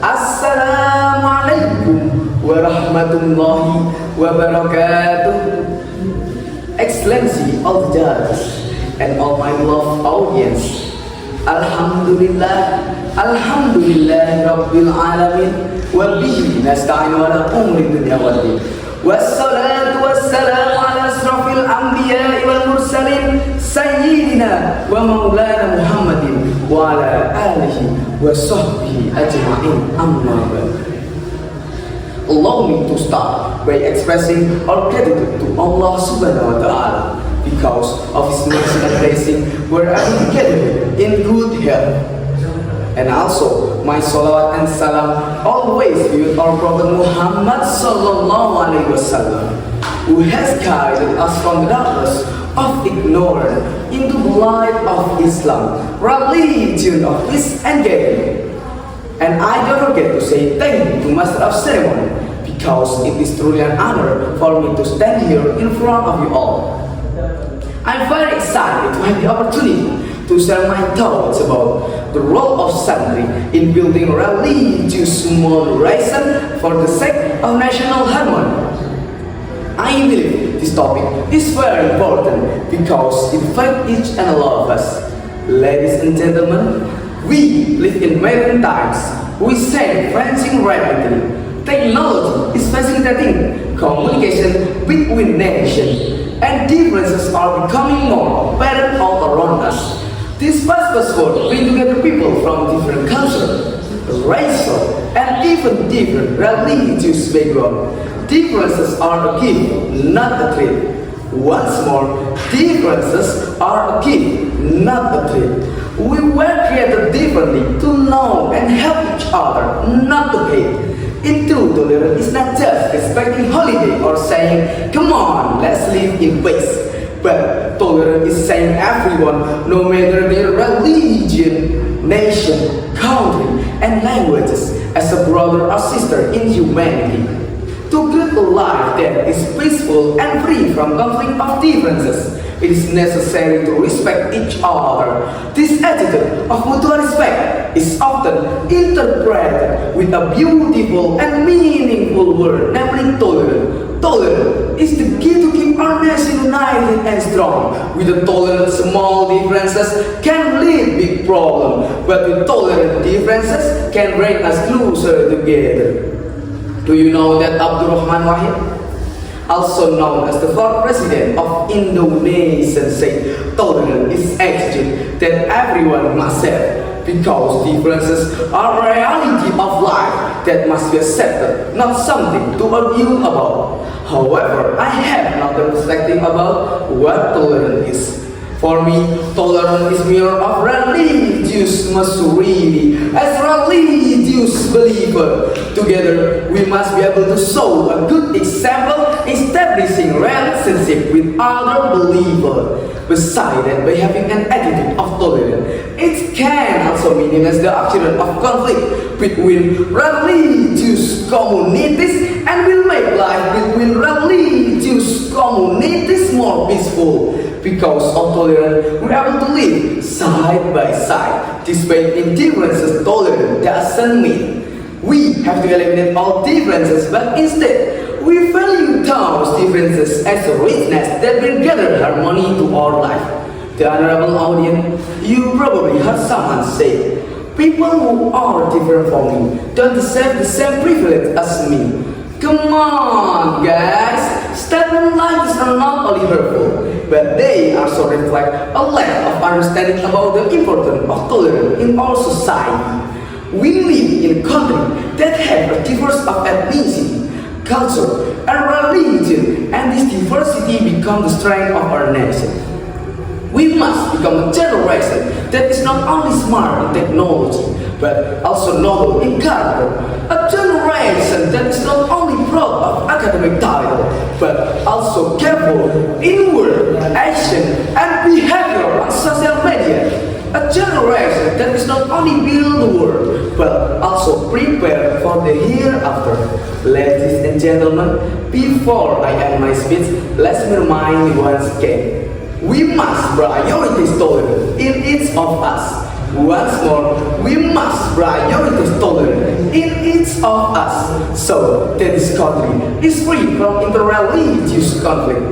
Assalamualaikum warahmatullahi wabarakatuh. Excellency of the judge and all my beloved audience, Alhamdulillah, Alhamdulillah Rabbil Alamin, wa bihi nasta'inu ala umri dunya waddin, wassalatu wassalamu ala asrafil anbiya'i wal mursalin, sayyidina wa maulana Muhammadin wa ala alihi wa sahbihi ajma'in, amma ba'd. Allow me to start by expressing our gratitude to Allah Subhanahu wa Ta'ala because of His mercy and blessing wherever we gather in good health. And also, my salawat and salam always be with our Prophet Muhammad Sallallahu Alaihi Wasallam, who has guided us from the darkness of ignorance into the light of Islam, religion of peace and gathering. And I don't forget to say thank you to Master of Ceremony, because it is truly an honor for me to stand here in front of you all. I'm very excited to have the opportunity to share my thoughts about the role of Santri in building religious moderation for the sake of national harmony. I believe this topic is very important because it affects each and all of us. Ladies and gentlemen, we live in modern times. We say advancing rapidly. Technology is facilitating communication between nations, and differences are becoming more apparent all around us. This fast world brings together people from different cultures, racial, and even different religious backgrounds. Differences are a gift, not a threat. Once more, differences are a gift, not a threat. We were created differently to know and help each other, not to hate. In true tolerance is not just respecting holiday or saying, come on, let's live in peace. But tolerance is saying everyone, no matter their religion, nation, country, and languages, as a brother or sister in humanity. To build a life that is peaceful and free from conflict of differences, it is necessary to respect each other. This attitude of mutual respect is often interpreted with a beautiful and meaningful word, namely tolerance. Tolerance is the key to keep our nation united and strong. With a tolerant, small differences can lead big problems, but with tolerant differences can bring us closer together. Do you know that Abdurrahman Wahid, also known as the fourth president of Indonesia, said tolerance is attitude that everyone must have, because differences are a reality of life that must be accepted, not something to argue about. However, I have another perspective about what tolerance is. For me, tolerance is mirror of religious maturity. As religious believer, together we must be able to show a good example, establishing relationship with other believers. Besides that, by having an attitude of tolerance, it can also minimize the occurrence of conflict between religious communities and will make life between religious communities more peaceful. Because of tolerance, we are able to live side by side. Despite differences, tolerance doesn't mean we have to eliminate all differences, but instead, we value those differences as a richness that will gather harmony to our life. The honorable audience, you probably heard someone say, people who are different from me don't deserve the same privilege as me. Come on, guys! Statements like this are not only hurtful, but they also reflect a lack of understanding about the importance of tolerance in our society. We live in a country that has a diverse of ethnicity, culture, and religion, and this diversity becomes the strength of our nation. We must become a generation that is not only smart in technology, but also noble in character. A generation that is not only proud of academic title, but also capable in word, action, and behavior on social media. A generation that is not only build the world, but also prepare for the hereafter. Ladies and gentlemen, before I end my speech, let's remind you once again. We must prioritize tolerance in each of us. Once more, we must prioritize tolerance in each of us so that this country is free from interreligious conflict.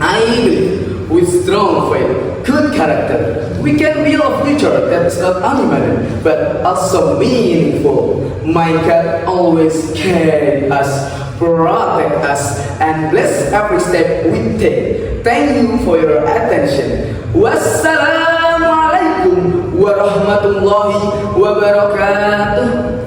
I believe with strong faith, good character, we can build a future that is not only but also meaningful. My God always carry us, protect us, and bless every step we take. Thank you for your attention. Wassalamualaikum warahmatullahi wabarakatuh.